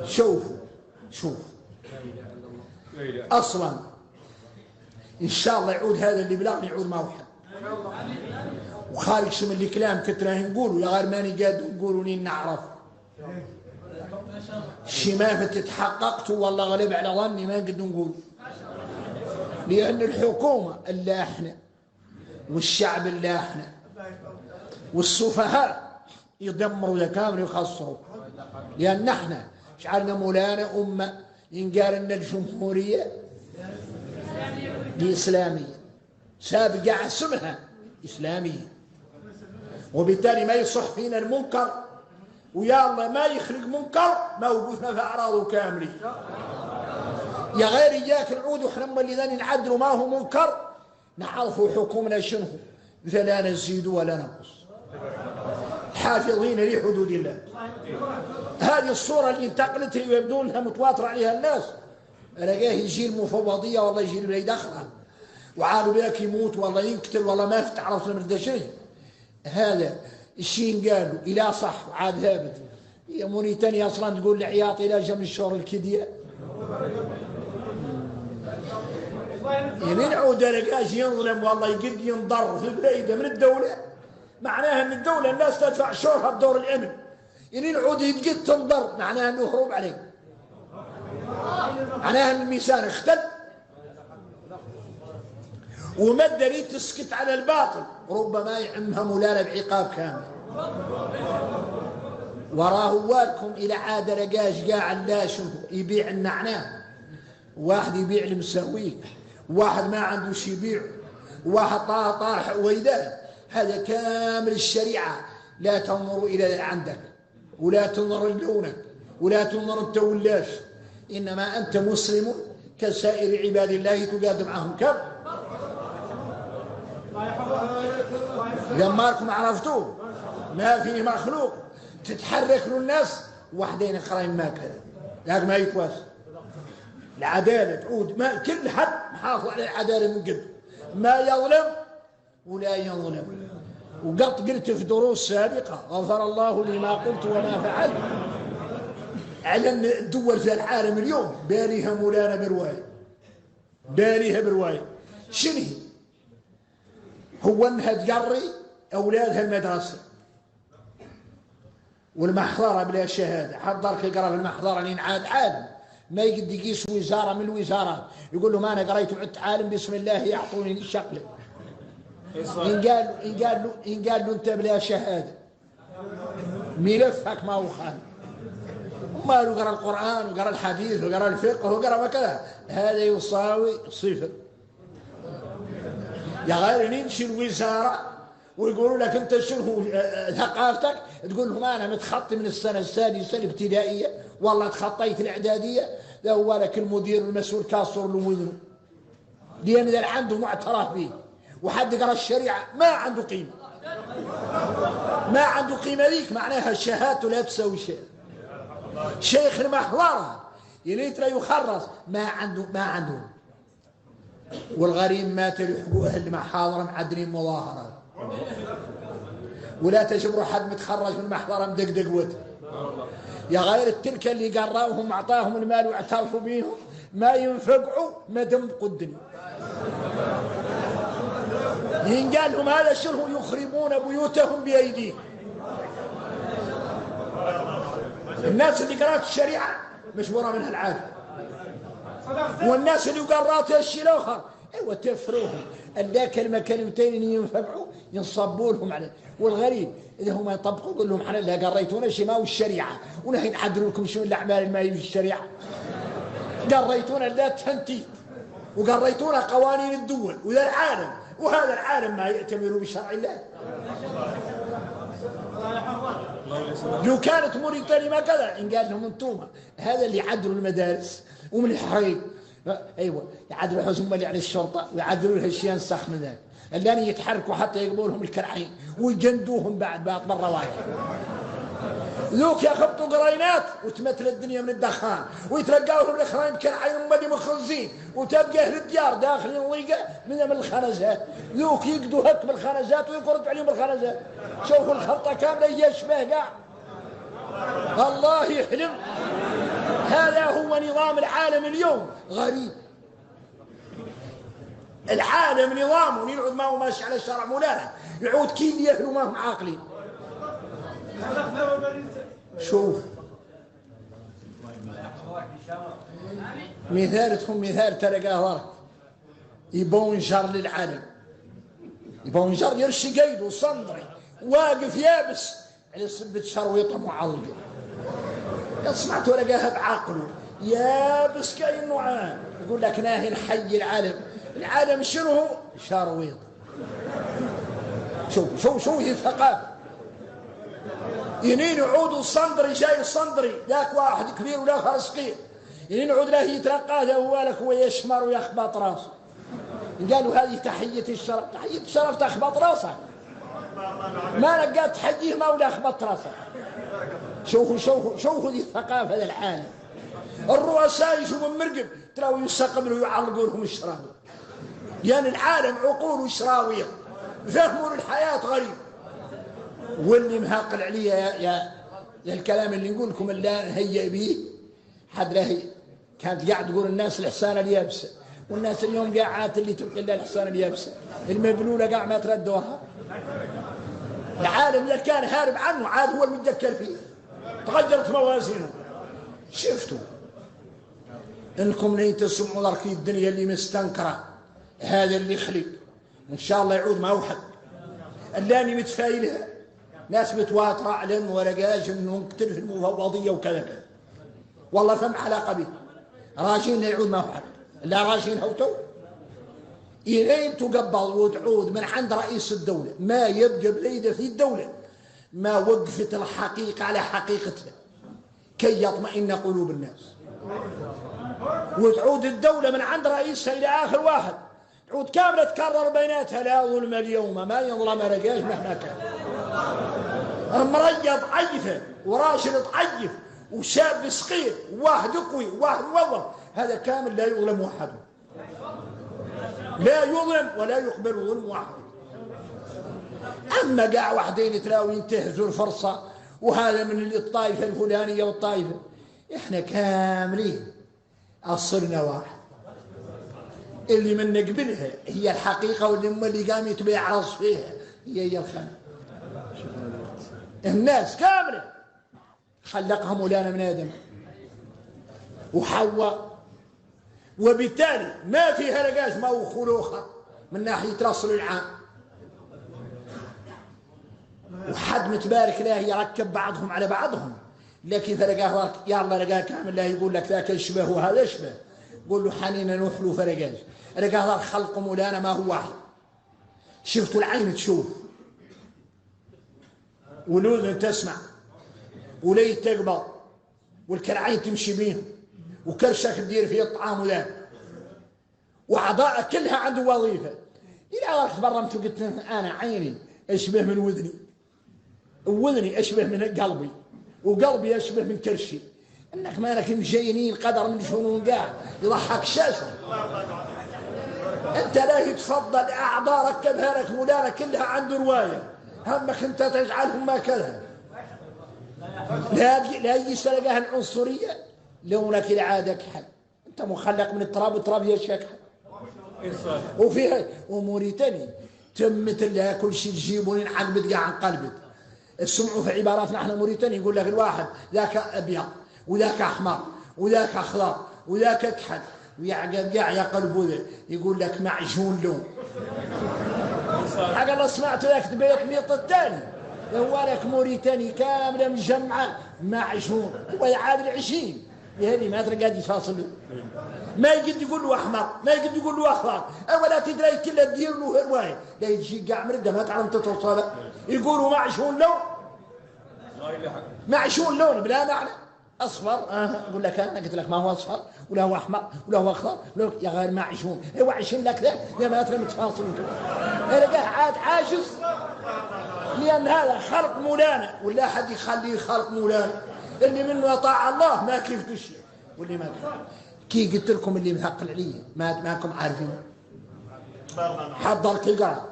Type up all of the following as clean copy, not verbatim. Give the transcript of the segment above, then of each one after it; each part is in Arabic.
شوفوا أصلا إن شاء الله يعود هذا اللي بلغني يعود ما وحد وخارج شو من الكلام كتره نقولوا يا غير ماني قاد نقولوا لي نعرف شي ما فتتحققت والله غالب على ظني ما نقدر نقول لأن الحكومة اللي احنا والشعب اللي احنا والسفهاء يدمروا ذكامر ويخسروا لأن احنا شعرنا مولانا أمة ينقال أن الجمهورية الإسلامية سابقة اسمها إسلامية وبالتالي ما يصح فينا المنكر ويا الله ما يخلق منكر موجودنا في أعراضه كاملة يا غير إياك نعود وحنا اللي ذا نعدلوا ما هو منكر نعرفوا حكومنا شنو لا نزيد ولا نقص حافظين لحدود الله. هذه الصورة اللي انتقلت ويبدو انها متواتر عليها الناس ألاقاه يجي المفوضية والله يجي اللي يدخلها وعالوا بيك يموت والله يقتل والله ما تعرف من شيء. هذا الشيء قالوا إلى صح وعاد ثابت يا موريتانيا أصلا تقول لعياطي لا جا من الشهر الكدية يمين عود لقاش ينظلم والله يقد ينضر في بليده من الدولة معناها ان الدولة الناس تدفع شورها بدور الامن يمين عود يقد تنضر معناها انه هروب عليه معناها ان الميزان اختل وما الدليل تسكت على الباطل ربما يعمها مولانا بعقاب كامل وراه والكم الى عاد لقاش قاعد لا شنو يبيع النعناع واحد يبيع المساويك واحد ما عنده شي يبيع واحد طارح ويدان هذا كامل الشريعة لا تنظر إلى عندك ولا تنظر لونك ولا تنظر التولاش إنما أنت مسلم كسائر عباد الله تقاد معهم كم لما لكم عرفتوه ما فيه مخلوق تتحرك له الناس وحدين اخرين ما كذا لكن ما يتواصل العدالة تعود ما كل حد محافظ على العدالة من قبل ما يظلم ولا يظلم وقط قلت في دروس سابقة غفر الله لي ما قلت وما فعلت على أن الدول في العالم اليوم باليها مولانا برواية باليها برواية شنو هو أنها تقري أولادها المدرسة والمحضرة بلا شهادة حضرك يقرأ في المحضرة لين عاد عالم ما يقد يقيس وزارة من الوزارات يقول له ما أنا قريت وعدت عالم بسم الله يعطوني الشقلة إن قال له أنت بلا شهادة ملفك ما هو خالي ما له قرأ القرآن وقرأ الحديث وقرأ الفقه وقرأ ما كذا هذا يساوي صفر يا غير نمشي الوزارة ويقولوا لك أنت شنو ثقافتك تقول لهم أنا متخطي من السنة السادسة الابتدائية والله تخطيت الإعدادية لا هو لك المدير المسؤول كاسر له وذنه لأن ذا عنده معترف به وحد قرأ الشريعة ما عنده قيمة ما عنده قيمة ذيك معناها شهادته لا تسوي شيء شيخ المحضرة يليت لا يخرص ما عنده والغريم ما تلحقوا أهل المحاضرة معدلين مظاهرة ولا تجبروا حد متخرج من المحضرة مدقدق وده يا غير التلك اللي قراوهم أعطاهم المال واعترفوا بيهم ما ينفقعوا ما دم قدني ينقال لهم هذا شنو يخربون بيوتهم بأيديهم الناس اللي قرأت الشريعة مشهورة منها العادة والناس اللي قرأت الشيء الآخر ايوه تفروهم الا كلمه كلمتين ينفعوا ينصبوا لهم عليه والغريب اذا هم يطبقوا يقول لهم احنا لا قريتونا شيء ما هو الشريعه ونحن نعدلوا لكم شنو الاعمال ما هي في الشريعه قريتونا لا تنتي وقريتونا قوانين الدول وذا العالم وهذا العالم ما يأتمر بشرع الله لو كانت موريتانيا ما كذا إن قال لهم انتم هذا اللي يعدلوا المدارس ومن الحريق ايوه يعدلوا حزم اللي على الشرطه ويعدلوا الاشياء السخ من ذلك اللي يتحركوا حتى يقبلوا لهم الكرعين ويجندوهم بعد مره واحده ذوك يخبطوا قرينات وتمثل الدنيا من الدخان ويتلقاوهم الاخرين كرعين ومدي مخزين وتبقى اهل الديار داخلين ضيقه من الخنزات ذوك يقدوا هك بالخنزات ويقرد عليهم الخنزات شوفوا الخلطه كامله يشبه قاع الله يحلم هذا هو نظام العالم اليوم. غريب العالم نظامه يعود ما هو ماشي على شرع مولانا، يعود كيف يأكلوا ما هم عاقلين. شوف مثالتهم مثال تلقاه ورق يبونجر للعالم، يبونجر يرشي قيده صندري واقف يابس على سبة شرويطه معلقه، سمعت لقاها بعقله يابس كأنه عام. يقول لك ناهي نحيي العالم. العالم شنو هو؟ شرويط. شوف هي الثقافة. ينين يعودوا الصندري جاي الصندري ذاك واحد كبير ولا آخر صغير، ينين يعود له يترقى له هو لك هو يشمر ويخبط راسه. قالوا هذه تحية الشرف. تحية الشرف تخبط راسه، ما لقيت تحييه ما ولا خبط راسه. شوفوا ذي الثقافة ذا العالم. الرؤساء يشوفوا مرقب تراوا يستقبلوا يعلقوا لهم الشراوي. يعني العالم عقول شراوية، فهموا الحياة غريب. واللي مهاقل عليه يا الكلام اللي نقول لكم اللي هيئ به حد له كانت قاعد تقول الناس الحسانة اليابسة، والناس اليوم قاعات اللي تبقى إلا الحسانة اليابسة المبلولة قاع ما تردوها. العالم اللي كان هارب عنه عاد هو المتذكر فيه، تغيرت موازينه. شفتوا انكم لين تسمعوا ذركي الدنيا اللي مستنكره هذا اللي خلق ان شاء الله يعود ما وحد اللاني متفايلها ناس متواتره علم ورقاش انهم كتر في المفوضيه وكذا والله فم علاقه به راجين يعود ما وحد لا راجين هوتو إلين تقبل وتعود من عند رئيس الدولة ما يبقى بليدة في الدولة ما وقفت الحقيقة على حقيقتها كي يطمئن قلوب الناس. وتعود الدولة من عند رئيسها إلى آخر واحد تعود كاملة تكرر بيناتها لا ظلم اليوم ما يظلم رجاج مهما كان. مريض ضعيفة وراجل ضعيف وشاب صغير وواحد قوي وواحد موظف هذا كامل لا يظلم واحد، لا يظلم ولا يقبل ظلم واحد. أما قاع واحدين تلاقوا ينتهزوا الفرصة وهذا من الطائفة الفلانية والطائفة. إحنا كاملين أصلنا واحد، اللي من نقبلها هي الحقيقة واللي قام يتبيعرض فيها هي الخانة. الناس كاملة خلقها مولانا من آدم وحواء، وبالتالي ما فيها لقاش ما هو خلوخة من ناحية رسل العام. وحد متبارك له يركب بعضهم على بعضهم، لكن فرقاه يلا لقاه كامل لا يقول لك ذاك يشبه وهذا يشبه، قول له حنينا نوحلو فرقاش لقاه خلق مولانا ما هو واحد. شفتوا العين تشوف والأذن تسمع ولي تقبض والكرعين تمشي بيهم وكرشك تدير فيه الطعام وذا وأعضاء كلها عنده وظيفة. إلى وقت برمت وقلت أنا عيني أشبه من وذني ووذني أشبه من قلبي وقلبي أشبه من كرشي. إنك مالك مجينين قدر من شنون قاع يضحك شاشة. أنت لا يتفضل أعضاء ركبها لك مولانا كلها عنده رواية همك أنت تجعلهم ما كذا. لا يسلقها العنصرية لونك العادة كحل أنت مخلق من التراب والتراب يشكل وفيها وموريتاني تمت لها كل شيء تجيبون عقبت قاع عن قلبت. السمعوا في عباراتنا احنا موريتاني يقول لك الواحد ذاك أبيض وذاك أحمر وذاك أخضر وذاك كحل ويعقب قاع يقلبوا ذا يقول لك معجون لون. حق الله سمعت ذاك تبيط ميط الثاني هو لك موريتاني كاملة مجمعة معجون هو يعادل 20 هذه ما أدري قاعد يفاصل ما يقد يقول له أحمر ما يقد يقول له أخضر ولا تدري كله تدير له هرواية لا يجي قاع مرده ما تعلم تتوصل يقولوا معجون لون معجون لون بلا معنى أصفر أقول لك أنا قلت لك ما هو أصفر ولا هو أحمر ولا هو أخضر يا غير معجون هو عشان لك ذا يا ما أدري متفاصل أنا عاد عاجز لأن هذا خلق مولانا ولا أحد يخليه خلق مولانا. اللي منه يطاع الله ما كيف تشي واللي ما كي قلت لكم اللي مثقل عليه ماكم عارفين. حضرت القرار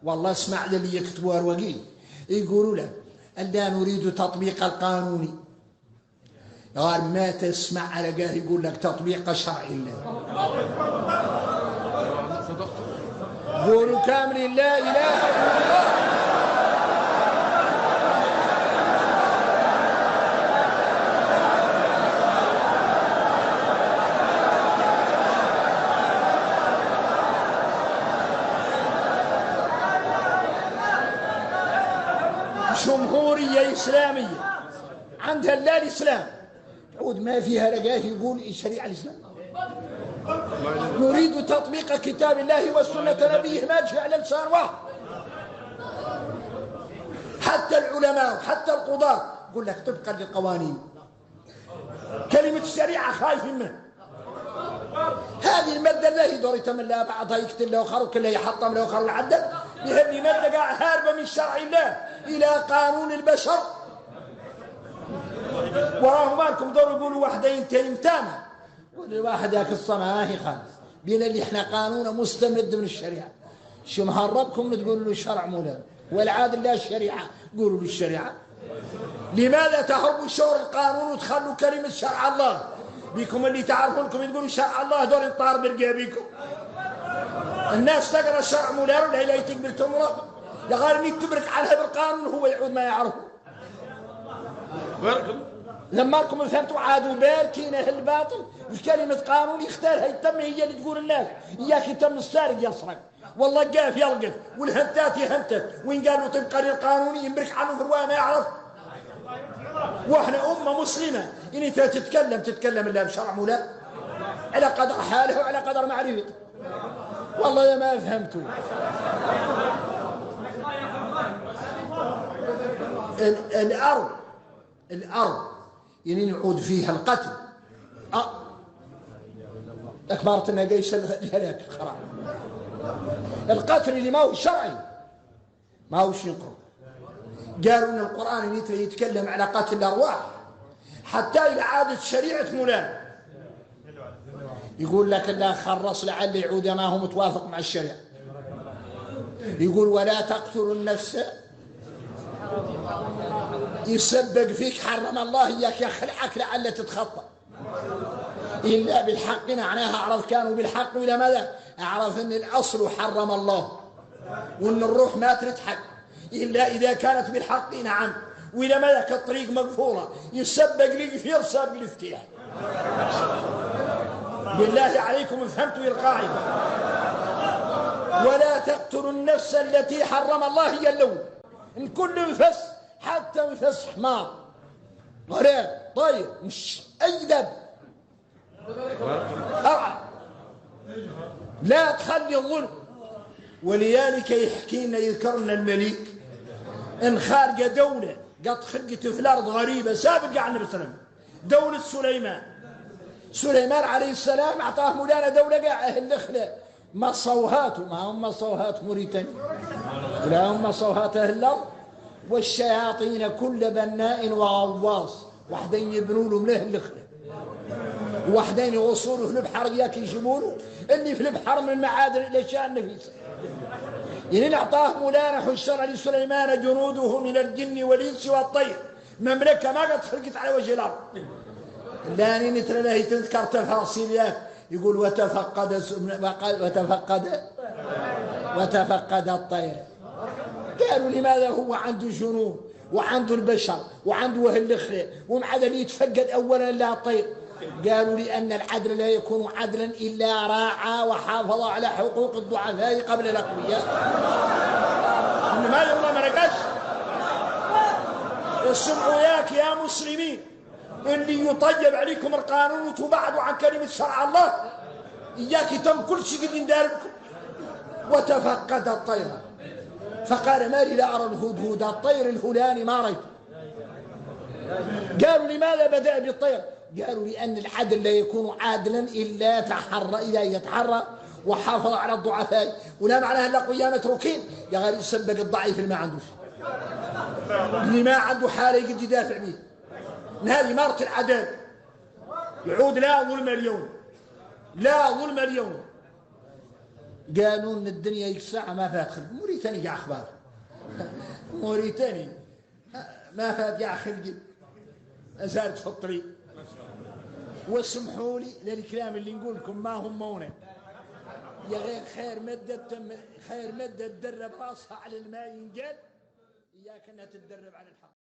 والله اسمع للي يكتبوا أروقين يقولوا له ألا نريد تطبيق القانون قال ما تسمع على قاه يقول لك تطبيق شرعي الله. قولوا كامل لا إله إلا الله. جمهورية إسلامية عندها لا الإسلام عود ما فيها رجاه يقول الشريعة الإسلام. نريد تطبيق كتاب الله وسنة نبيه ماجي على لسان واحد. حتى العلماء حتى القضاة يقول لك طبقا للقوانين. كلمة الشريعة خايفين منها. هذه المادة الله يدور يتملى بعضها يقتل له وخر كله يحطم له وخر العدل. يهني مادة قاع هاربة من شرع الله إلى قانون البشر. وراهم مالكم دور يقولوا واحدين تامة والواحد ياك الصماهي خالص بين اللي احنا قانون مستمد من الشريعة. شو مهربكم تقولوا له الشرع مولانا والعادل لا الشريعة قولوا له الشريعة. لماذا تهربوا شور القانون وتخلوا كلمة شرع الله؟ بيكم اللي تعرفونكم تقولوا شرع الله دور يطار برقابيكم. الناس تقرا الشرع مولانا ولا لا تقبل تمرق يا غالي تبرك على هذا القانون هو يعود ما يعرفه. لما لكم فهمتوا عادوا باركين اهل الباطل كلمة قانون يختارها يتم هي اللي تقول الناس اياك يتم السارق يسرق والله قاف يلقف والهنتات يهنتت وين قالوا طبقا للقانون يمرك عنه فروا ما يعرف. واحنا امه مسلمه ان انت تتكلم الا بشرع مولا على قدر حاله وعلى قدر معرفته. والله يا ما فهمتوا. الارض يعني نعود فيها القتل اخبارت انها جيش الهلاك الخراب. القتل اللي ما هو شرعي ما هو شيء ينقر. قالوا ان القران يتكلم على قتل الارواح حتى الى عاده شريعه مولانا يقول لك لا خرص لعل يعود ما هو متوافق مع الشريعه. يقول ولا تقتلوا النفس يسبق فيك حرم الله اياك يخلعك لعل تتخطى الا بالحق. معناها اعرف كانوا بالحق ولا ماذا اعرف ان الاصل حرم الله وان الروح ما تتحق الا اذا كانت بالحق. نعم وإلى ماذا كالطريق مقفوله يسبق لي في يرسب الافتياح. بالله عليكم فهمتوا القاعده. ولا تقتلوا النفس التي حرم الله هي الاول. ان كل نفس حتى نفس حمار غريب طير مش اي دب لا تخلي الظلم. ولذلك يحكي لنا يذكرنا الملك ان خارجه دوله قد خلقت في الارض غريبه سابقه عن النبي صلى الله عليه وسلم. دوله سليمان عليه السلام اعطاه مولانا دوله قاع اهل الخلا مصوهات ما هم مصوهات موريتانيا ولا هم مصوهات اهل الارض والشياطين كل بناء وغواص. وحدين يبنوا له ملاه الخلا وحدين يوصلوا في البحر ياك يجيبوا له اللي في البحر من المعادن الاشياء النفيسه. يعني اعطاه مولانا حشر لسليمان جنوده من الجن والانس والطير مملكه ما قد خلقت على وجه الارض. لاني نترى له تذكر تفاصيل يقول وتفقد الطير. قالوا لماذا هو عنده جنود وعنده البشر وعنده اهل الخير ومع ذلك يتفقد اولا لا الطير. قالوا لان العدل لا يكون عدلا الا راعى وحافظ على حقوق الضعفاء قبل الاقوياء. ما يلا ما رقاش اسمعوا ياك يا مسلمين اللي يطيب عليكم القانون وتبعدوا عن كلمه شرع الله اياك يتم كل شيء قد يندار بكم. وتفقد الطير فقال ما لي لا ارى الهدهد الطير الفلاني ما رأيت. قالوا لماذا بدأ بالطير؟ قالوا لأن العدل لا يكون عادلا إلا يتحرى وحافظ على الضعفاء ولا معناها الأقوياء متروكين. يا غير يسبق الضعيف اللي ما عندوش اللي ما عنده حالة يقدر يدافع به. من هذه مرة العدالة يعود لا ظلم اليوم لا ظلم اليوم. قالوا ان الدنيا الساعه ما فات خلق. موريتاني يا اخبار موريتاني ما فات يا خلق زارت في الطريق واسمحوا لي للكلام اللي نقول لكم ما هم مونا يا غير خير مدة تدرب راسها على الماء ينقل، إياك أنها تتدرب على الحق.